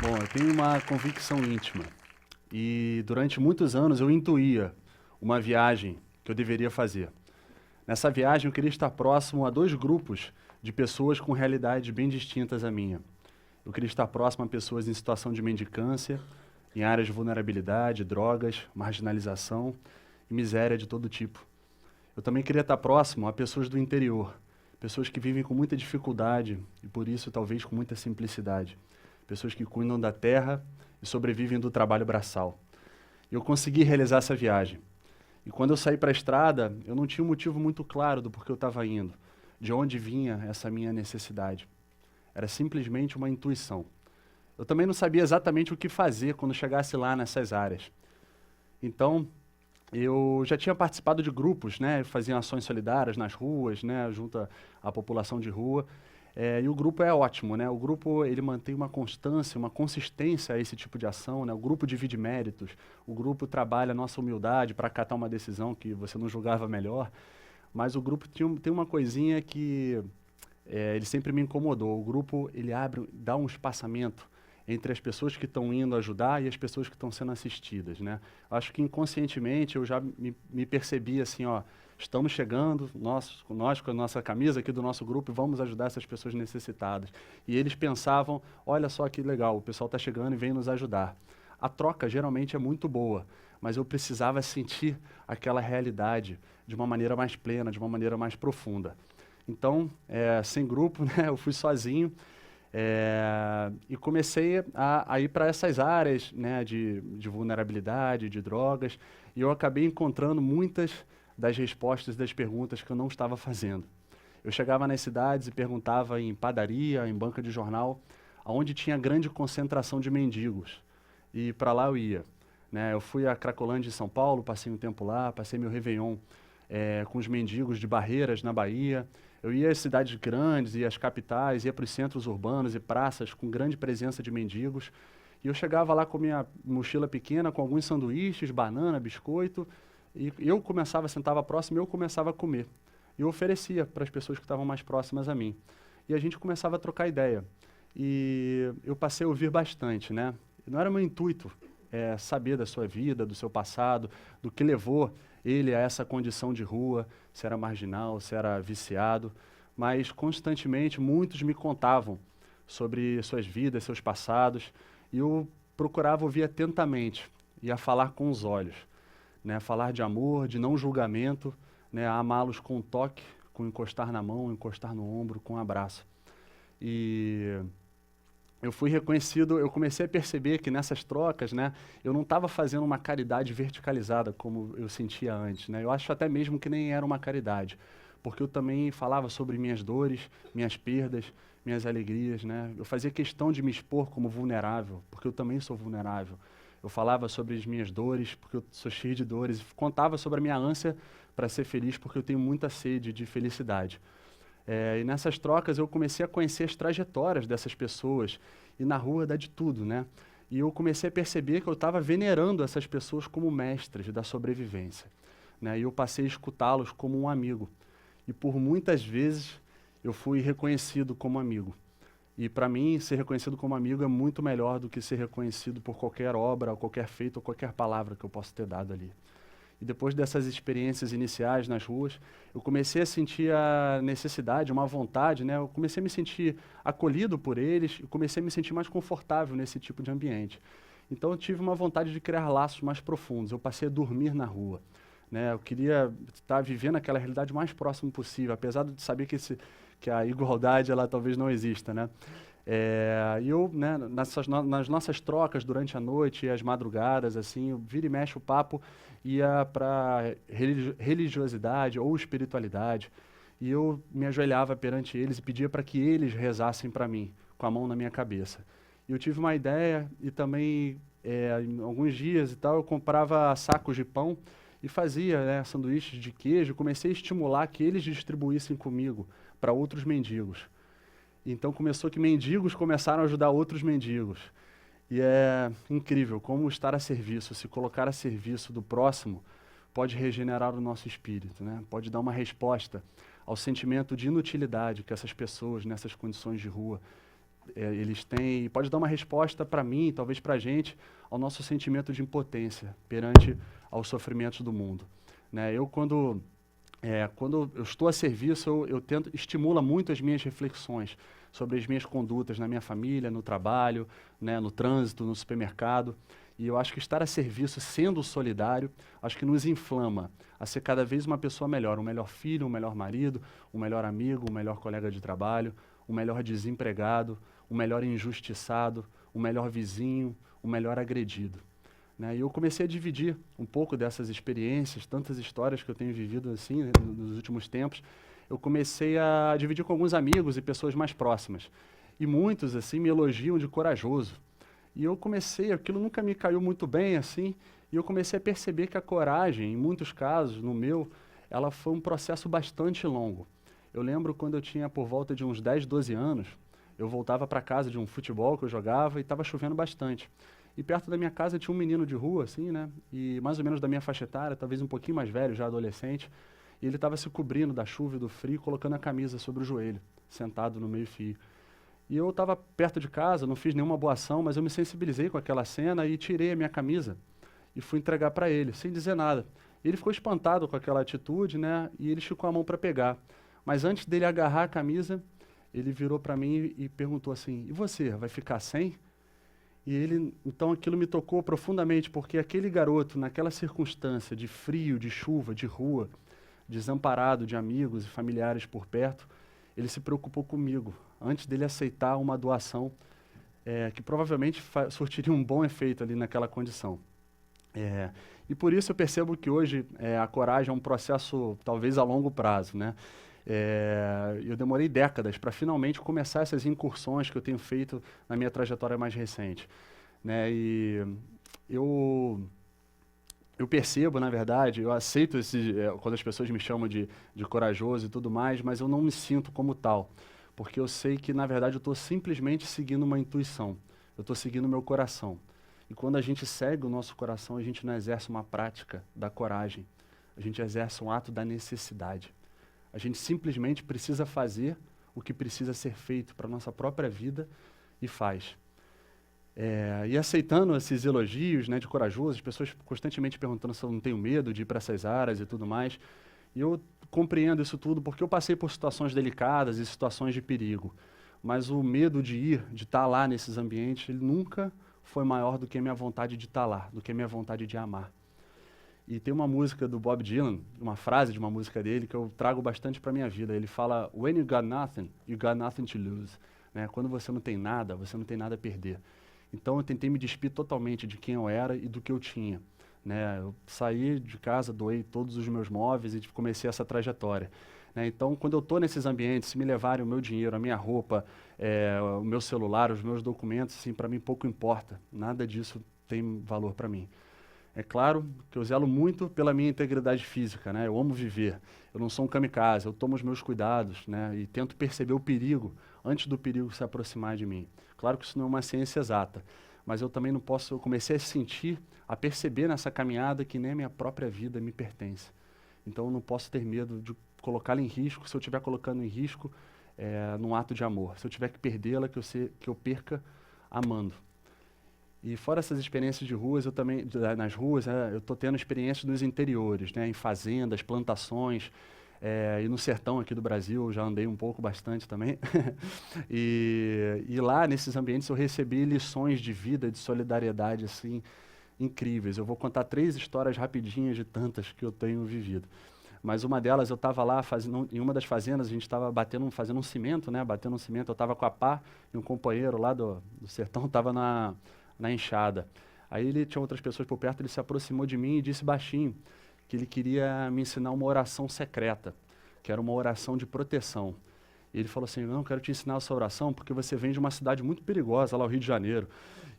Bom, eu tenho uma convicção íntima e durante muitos anos eu intuía uma viagem que eu deveria fazer. Nessa viagem eu queria estar próximo a dois grupos de pessoas com realidades bem distintas à minha. Eu queria estar próximo a pessoas em situação de mendicância, em áreas de vulnerabilidade, drogas, marginalização e miséria de todo tipo. Eu também queria estar próximo a pessoas do interior, pessoas que vivem com muita dificuldade e por isso talvez com muita simplicidade. Pessoas que cuidam da terra e sobrevivem do trabalho braçal. E eu consegui realizar essa viagem. E quando eu saí para a estrada, eu não tinha um motivo muito claro do porquê eu estava indo, de onde vinha essa minha necessidade. Era simplesmente uma intuição. Eu também não sabia exatamente o que fazer quando chegasse lá nessas áreas. Então, eu já tinha participado de grupos, né, faziam ações solidárias nas ruas, né, junto à população de rua. E o grupo é ótimo, né? O grupo ele mantém uma constância, uma consistência a esse tipo de ação, né? O grupo divide méritos, o grupo trabalha a nossa humildade para acatar uma decisão que você não julgava melhor, mas o grupo tem uma coisinha que ele sempre me incomodou. O grupo ele abre, dá um espaçamento entre as pessoas que estão indo ajudar e as pessoas que estão sendo assistidas, né? Acho que inconscientemente eu já me percebi assim, ó, estamos chegando, nós com a nossa camisa aqui do nosso grupo, vamos ajudar essas pessoas necessitadas. E eles pensavam, olha só que legal, o pessoal está chegando e vem nos ajudar. A troca geralmente é muito boa, mas eu precisava sentir aquela realidade de uma maneira mais plena, de uma maneira mais profunda. Então, sem grupo, né, eu fui sozinho, e comecei a ir para essas áreas, né, de vulnerabilidade, de drogas, e eu acabei encontrando muitas das respostas das perguntas que eu não estava fazendo. Eu chegava nas cidades e perguntava em padaria, em banca de jornal, aonde tinha grande concentração de mendigos, e para lá eu ia. Né? Eu fui a Cracolândia em São Paulo, passei um tempo lá, passei meu Réveillon com os mendigos de Barreiras, na Bahia. Eu ia às cidades grandes e às capitais, ia para os centros urbanos e praças com grande presença de mendigos. E eu chegava lá com minha mochila pequena, com alguns sanduíches, banana, biscoito, e eu sentava próximo e eu começava a comer. E eu oferecia para as pessoas que estavam mais próximas a mim. E a gente começava a trocar ideia. E eu passei a ouvir bastante, né? Não era meu intuito saber da sua vida, do seu passado, do que levou ele a essa condição de rua, se era marginal, se era viciado, mas constantemente muitos me contavam sobre suas vidas, seus passados, e eu procurava ouvir atentamente e a falar com os olhos, né? Falar de amor, de não julgamento, né? A amá-los com um toque, com encostar na mão, encostar no ombro, com um abraço. E eu fui reconhecido, eu comecei a perceber que nessas trocas, né, eu não estava fazendo uma caridade verticalizada como eu sentia antes, né? Eu acho até mesmo que nem era uma caridade, porque eu também falava sobre minhas dores, minhas perdas, minhas alegrias, né? Eu fazia questão de me expor como vulnerável, porque eu também sou vulnerável. Eu falava sobre as minhas dores, porque eu sou cheio de dores, e contava sobre a minha ânsia para ser feliz, porque eu tenho muita sede de felicidade. E nessas trocas eu comecei a conhecer as trajetórias dessas pessoas. E na rua dá de tudo, né? E eu comecei a perceber que eu estava venerando essas pessoas como mestres da sobrevivência, né? E eu passei a escutá-los como um amigo. E por muitas vezes eu fui reconhecido como amigo. E para mim, ser reconhecido como amigo é muito melhor do que ser reconhecido por qualquer obra, ou qualquer feito, ou qualquer palavra que eu possa ter dado ali. E depois dessas experiências iniciais nas ruas, eu comecei a sentir a necessidade, uma vontade, né? Eu comecei a me sentir acolhido por eles e comecei a me sentir mais confortável nesse tipo de ambiente. Então eu tive uma vontade de criar laços mais profundos. Eu passei a dormir na rua, né? Eu queria estar vivendo aquela realidade o mais próximo possível, apesar de saber que a igualdade ela talvez não exista, né? E eu, né, nas nossas trocas durante a noite e as madrugadas, assim, eu vira e mexe o papo ia para religiosidade ou espiritualidade, e eu me ajoelhava perante eles e pedia para que eles rezassem para mim, com a mão na minha cabeça. E eu tive uma ideia e também, em alguns dias e tal, eu comprava sacos de pão e fazia, né, sanduíches de queijo, comecei a estimular que eles distribuíssem comigo para outros mendigos. Então começou que mendigos começaram a ajudar outros mendigos. E é incrível como estar a serviço, se colocar a serviço do próximo, pode regenerar o nosso espírito, né? Pode dar uma resposta ao sentimento de inutilidade que essas pessoas nessas condições de rua eles têm, pode dar uma resposta para mim, talvez para a gente, ao nosso sentimento de impotência perante aos sofrimentos do mundo. Né? Quando eu estou a serviço, eu tento, estimula muito as minhas reflexões sobre as minhas condutas na minha família, no trabalho, né, no trânsito, no supermercado. E eu acho que estar a serviço, sendo solidário, acho que nos inflama a ser cada vez uma pessoa melhor, um melhor filho, um melhor marido, um melhor amigo, um melhor colega de trabalho, um melhor desempregado, um melhor injustiçado, um melhor vizinho, um melhor agredido. Né? E eu comecei a dividir um pouco dessas experiências, tantas histórias que eu tenho vivido assim, né, nos últimos tempos. Eu comecei a dividir com alguns amigos e pessoas mais próximas. E muitos assim me elogiam de corajoso. E eu comecei, aquilo nunca me caiu muito bem assim, e eu comecei a perceber que a coragem, em muitos casos, no meu, ela foi um processo bastante longo. Eu lembro quando eu tinha por volta de uns 10, 12 anos, eu voltava para casa de um futebol que eu jogava e estava chovendo bastante. E perto da minha casa tinha um menino de rua, assim, né? E mais ou menos da minha faixa etária, talvez um pouquinho mais velho, já adolescente. E ele estava se cobrindo da chuva e do frio, colocando a camisa sobre o joelho, sentado no meio-fio. E eu estava perto de casa, não fiz nenhuma boa ação, mas eu me sensibilizei com aquela cena e tirei a minha camisa e fui entregar para ele, sem dizer nada. Ele ficou espantado com aquela atitude, né? E ele esticou a mão para pegar. Mas antes dele agarrar a camisa, ele virou para mim e perguntou assim: "E você, vai ficar sem?" E ele, então aquilo me tocou profundamente, porque aquele garoto, naquela circunstância de frio, de chuva, de rua, desamparado de amigos e familiares por perto, ele se preocupou comigo, antes dele aceitar uma doação que provavelmente surtiria um bom efeito ali naquela condição. E por isso eu percebo que hoje a coragem é um processo talvez a longo prazo, né? Eu demorei décadas para finalmente começar essas incursões que eu tenho feito na minha trajetória mais recente, né? E eu percebo, na verdade, eu aceito quando as pessoas me chamam de corajoso e tudo mais, mas eu não me sinto como tal, porque eu sei que, na verdade, eu estou simplesmente seguindo uma intuição, eu estou seguindo o meu coração. E quando a gente segue o nosso coração, a gente não exerce uma prática da coragem, a gente exerce um ato da necessidade. A gente simplesmente precisa fazer o que precisa ser feito para a nossa própria vida e faz. E aceitando esses elogios, né, de corajoso, as pessoas constantemente perguntando se eu não tenho medo de ir para essas áreas e tudo mais. E eu compreendo isso tudo porque eu passei por situações delicadas e situações de perigo. Mas o medo de ir, de estar lá nesses ambientes, ele nunca foi maior do que a minha vontade de estar lá, do que a minha vontade de amar. E tem uma música do Bob Dylan, uma frase de uma música dele que eu trago bastante para a minha vida. Ele fala: "When you got nothing to lose." Né? Quando você não tem nada a perder. Então eu tentei me despir totalmente de quem eu era e do que eu tinha. Né? Eu saí de casa, doei todos os meus móveis e comecei essa trajetória. Né? Então, quando eu estou nesses ambientes, se me levarem o meu dinheiro, a minha roupa, o meu celular, os meus documentos, assim, para mim pouco importa. Nada disso tem valor para mim. É claro que eu zelo muito pela minha integridade física, né? Eu amo viver, eu não sou um kamikaze, eu tomo os meus cuidados, né? E tento perceber o perigo antes do perigo se aproximar de mim. Claro que isso não é uma ciência exata, mas eu também não posso, eu comecei a sentir, a perceber nessa caminhada que nem a minha própria vida me pertence. Então eu não posso ter medo de colocá-la em risco, se eu estiver colocando em risco num ato de amor. Se eu tiver que perdê-la, que eu perca amando. E fora essas experiências de ruas, eu também, nas ruas, eu estou tendo experiências nos interiores, né, em fazendas, plantações, e no sertão aqui do Brasil, eu já andei um pouco, bastante também. E lá, nesses ambientes, eu recebi lições de vida, de solidariedade, assim, incríveis. Eu vou contar 3 histórias rapidinhas de tantas que eu tenho vivido. Mas uma delas, eu estava lá, em uma das fazendas, a gente estava fazendo um cimento, né, batendo um cimento, eu estava com a pá, e um companheiro lá do sertão estava na enxada. Aí ele tinha outras pessoas por perto, ele se aproximou de mim e disse baixinho que ele queria me ensinar uma oração secreta, que era uma oração de proteção. E ele falou assim: "Não, quero te ensinar essa oração porque você vem de uma cidade muito perigosa, lá o Rio de Janeiro,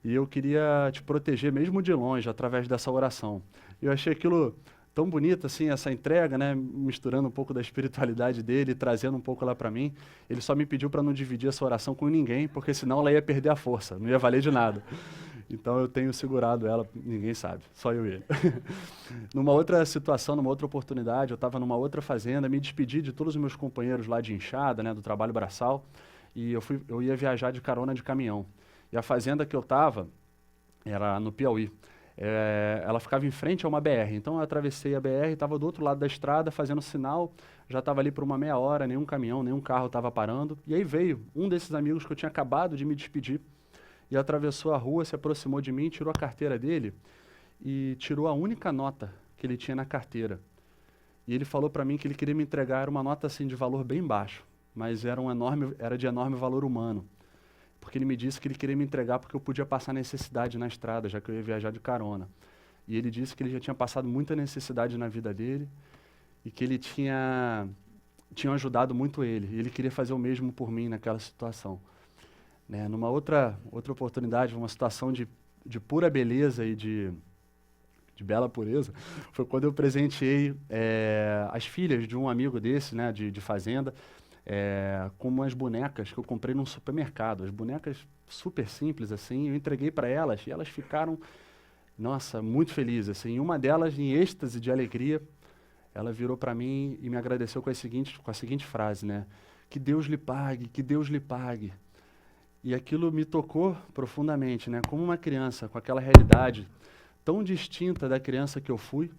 e eu queria te proteger mesmo de longe, através dessa oração." E eu achei aquilo tão bonito, assim, essa entrega, né, misturando um pouco da espiritualidade dele, trazendo um pouco lá para mim. Ele só me pediu para não dividir essa oração com ninguém, porque senão ela ia perder a força, não ia valer de nada. Então eu tenho segurado ela, ninguém sabe, só eu e ele. Numa outra situação, numa outra oportunidade, eu estava numa outra fazenda, me despedi de todos os meus companheiros lá de enxada, né, do trabalho braçal, e eu ia viajar de carona de caminhão. E a fazenda que eu estava era no Piauí. Ela ficava em frente a uma BR, então eu atravessei a BR, estava do outro lado da estrada fazendo sinal, já estava ali por uma meia hora, nenhum caminhão, nenhum carro estava parando. E aí veio um desses amigos que eu tinha acabado de me despedir e atravessou a rua, se aproximou de mim, tirou a carteira dele e tirou a única nota que ele tinha na carteira. E ele falou para mim que ele queria me entregar uma nota assim de valor bem baixo, mas era de enorme valor humano. Porque ele me disse que ele queria me entregar porque eu podia passar necessidade na estrada, já que eu ia viajar de carona. E ele disse que ele já tinha passado muita necessidade na vida dele e que ele tinha ajudado muito ele. E ele queria fazer o mesmo por mim naquela situação. Né? Numa outra oportunidade, uma situação de pura beleza e de bela pureza, foi quando eu presenteei as filhas de um amigo desse, né, de fazenda, com umas bonecas que eu comprei num supermercado. As bonecas super simples, assim, eu entreguei para elas e elas ficaram, nossa, muito felizes. Assim. E uma delas, em êxtase de alegria, ela virou para mim e me agradeceu com a seguinte frase, né? Que Deus lhe pague, que Deus lhe pague. E aquilo me tocou profundamente, né? Como uma criança com aquela realidade tão distinta da criança que eu fui,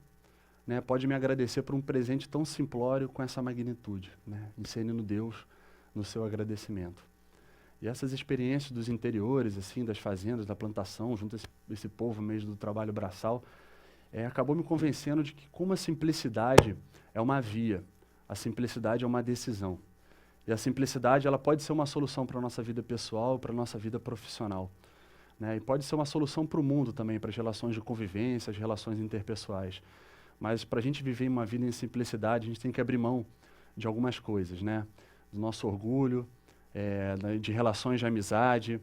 né, pode me agradecer por um presente tão simplório com essa magnitude, né, inserindo Deus no seu agradecimento. E essas experiências dos interiores, assim, das fazendas, da plantação, junto a esse povo mesmo do trabalho braçal, acabou me convencendo de que como a simplicidade é uma via, a simplicidade é uma decisão. E a simplicidade ela pode ser uma solução para a nossa vida pessoal, para a nossa vida profissional. Né? E pode ser uma solução para o mundo também, para as relações de convivência, as relações interpessoais. Mas para a gente viver uma vida em simplicidade, a gente tem que abrir mão de algumas coisas, né? Do nosso orgulho, de relações de amizade,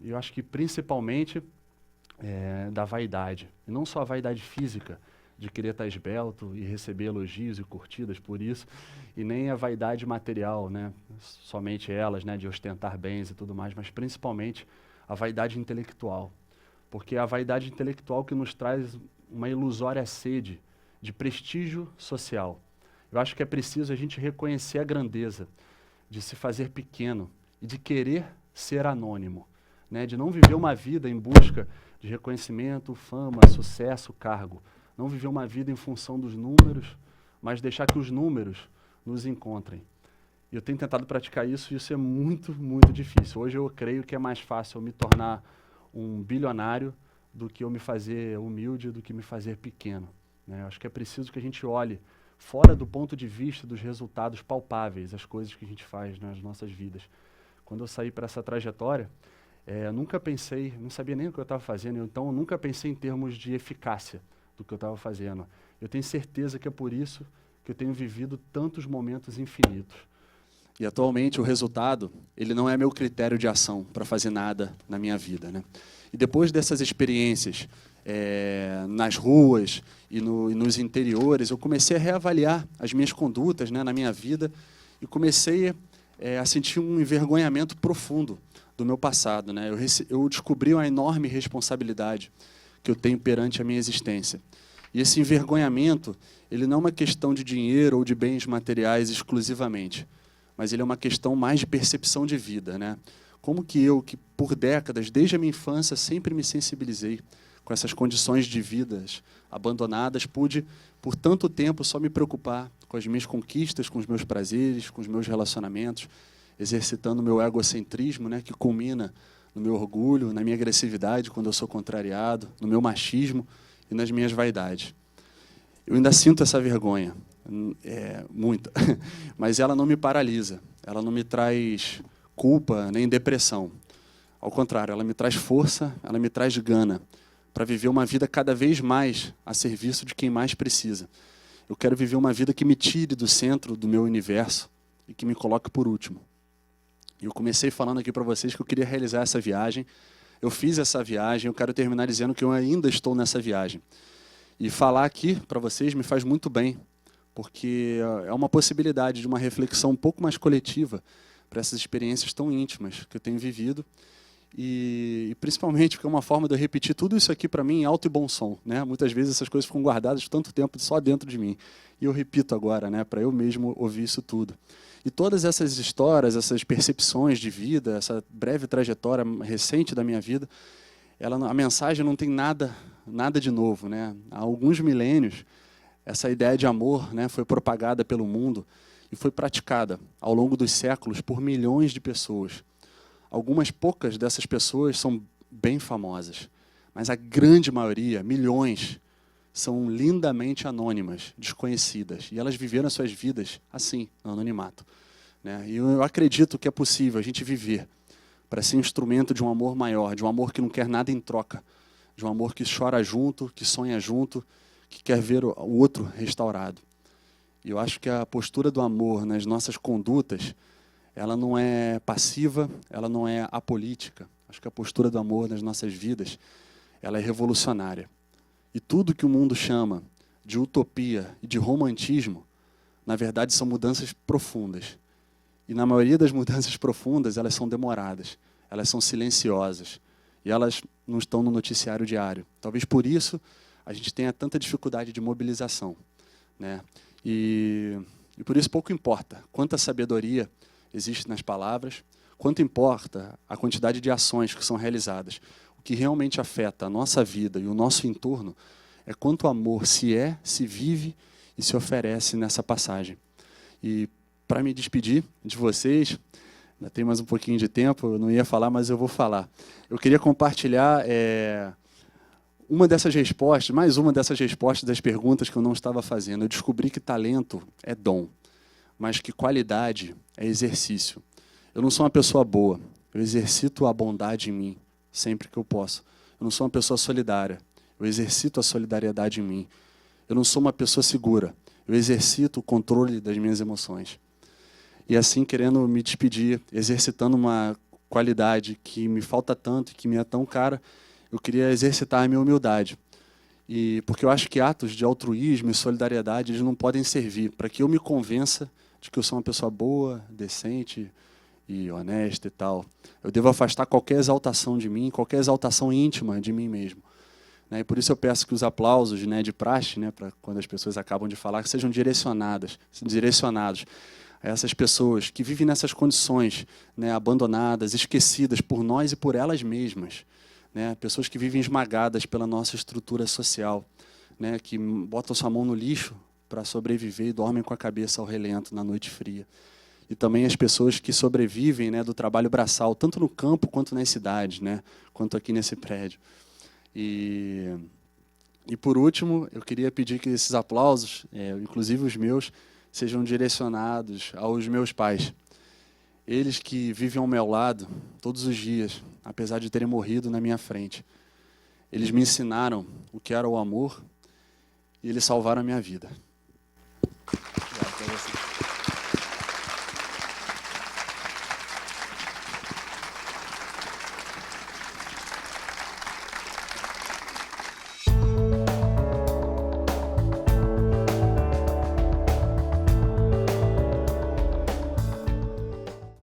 eu acho que principalmente da vaidade. E não só a vaidade física, de querer estar esbelto e receber elogios e curtidas por isso, e nem a vaidade material, né? Somente elas, né? De ostentar bens e tudo mais, mas principalmente a vaidade intelectual. Porque é a vaidade intelectual que nos traz uma ilusória sede de prestígio social. Eu acho que é preciso a gente reconhecer a grandeza de se fazer pequeno e de querer ser anônimo, né? De não viver uma vida em busca de reconhecimento, fama, sucesso, cargo. Não viver uma vida em função dos números, mas deixar que os números nos encontrem. E eu tenho tentado praticar isso e isso é muito, muito difícil. Hoje eu creio que é mais fácil eu me tornar um bilionário do que eu me fazer humilde, do que me fazer pequeno. Né? Eu acho que é preciso que a gente olhe fora do ponto de vista dos resultados palpáveis, as coisas que a gente faz nas nossas vidas. Quando eu saí para essa trajetória, eu nunca pensei, não sabia nem o que eu estava fazendo, então eu nunca pensei em termos de eficácia do que eu estava fazendo. Eu tenho certeza que é por isso que eu tenho vivido tantos momentos infinitos. E atualmente o resultado, ele não é meu critério de ação para fazer nada na minha vida, né? E depois dessas experiências nas ruas e nos interiores, eu comecei a reavaliar as minhas condutas, né, na minha vida e comecei a sentir um envergonhamento profundo do meu passado, né? Eu descobri uma enorme responsabilidade que eu tenho perante a minha existência. E esse envergonhamento, ele não é uma questão de dinheiro ou de bens materiais exclusivamente, mas ele é uma questão mais de percepção de vida, né? Como que eu, que por décadas, desde a minha infância, sempre me sensibilizei com essas condições de vidas abandonadas, pude, por tanto tempo, só me preocupar com as minhas conquistas, com os meus prazeres, com os meus relacionamentos, exercitando o meu egocentrismo, né, que culmina no meu orgulho, na minha agressividade, quando eu sou contrariado, no meu machismo e nas minhas vaidades. Eu ainda sinto essa vergonha, muita, mas ela não me paralisa, ela não me traz culpa nem depressão. Ao contrário, ela me traz força, ela me traz gana para viver uma vida cada vez mais a serviço de quem mais precisa. Eu quero viver uma vida que me tire do centro do meu universo e que me coloque por último. E eu comecei falando aqui para vocês que eu queria realizar essa viagem. Eu fiz essa viagem, eu quero terminar dizendo que eu ainda estou nessa viagem. E falar aqui para vocês me faz muito bem, porque é uma possibilidade de uma reflexão um pouco mais coletiva para essas experiências tão íntimas que eu tenho vivido. E principalmente porque é uma forma de eu repetir tudo isso aqui para mim em alto e bom som, né? Muitas vezes essas coisas ficam guardadas tanto tempo só dentro de mim. E eu repito agora, né, para eu mesmo ouvir isso tudo. E todas essas histórias, essas percepções de vida, essa breve trajetória recente da minha vida, a mensagem não tem nada de novo, né? Há alguns milênios, essa ideia de amor, né, foi propagada pelo mundo e foi praticada ao longo dos séculos por milhões de pessoas. Algumas poucas dessas pessoas são bem famosas, mas a grande maioria, milhões, são lindamente anônimas, desconhecidas. E elas viveram as suas vidas assim, no anonimato, né? E eu acredito que é possível a gente viver para ser instrumento de um amor maior, de um amor que não quer nada em troca, de um amor que chora junto, que sonha junto, que quer ver o outro restaurado. E eu acho que a postura do amor nas nossas condutas, ela não é passiva, ela não é apolítica. Acho que a postura do amor nas nossas vidas, ela é revolucionária. E tudo que o mundo chama de utopia e de romantismo, na verdade, são mudanças profundas. E na maioria das mudanças profundas, elas são demoradas, elas são silenciosas, e elas não estão no noticiário diário. Talvez por isso a gente tenha tanta dificuldade de mobilização, né? E por isso pouco importa quanta sabedoria existe nas palavras, quanto importa a quantidade de ações que são realizadas. O que realmente afeta a nossa vida e o nosso entorno é quanto amor se vive e se oferece nessa passagem. E para me despedir de vocês, ainda tem mais um pouquinho de tempo, eu não ia falar, mas eu vou falar. Eu queria compartilhar mais uma dessas respostas das perguntas que eu não estava fazendo. Eu descobri que talento é dom, mas que qualidade é exercício. Eu não sou uma pessoa boa, eu exercito a bondade em mim sempre que eu posso. Eu não sou uma pessoa solidária, eu exercito a solidariedade em mim. Eu não sou uma pessoa segura, eu exercito o controle das minhas emoções. E assim, querendo me despedir, exercitando uma qualidade que me falta tanto e que me é tão cara, eu queria exercitar a minha humildade. Porque eu acho que atos de altruísmo e solidariedade eles não podem servir para que eu me convença de que eu sou uma pessoa boa, decente e honesta e tal. Eu devo afastar qualquer exaltação de mim, qualquer exaltação íntima de mim mesmo. E por isso eu peço que os aplausos, né, de praxe, né, para quando as pessoas acabam de falar, que sejam direcionados a essas pessoas que vivem nessas condições, né, abandonadas, esquecidas por nós e por elas mesmas. Né, pessoas que vivem esmagadas pela nossa estrutura social, né, que botam sua mão no lixo para sobreviver e dormem com a cabeça ao relento na noite fria. E também as pessoas que sobrevivem, né, do trabalho braçal, tanto no campo quanto nas cidades, né, quanto aqui nesse prédio. E por último, eu queria pedir que esses aplausos, inclusive os meus, sejam direcionados aos meus pais. Eles que vivem ao meu lado todos os dias, apesar de terem morrido na minha frente. Eles me ensinaram o que era o amor e eles salvaram a minha vida.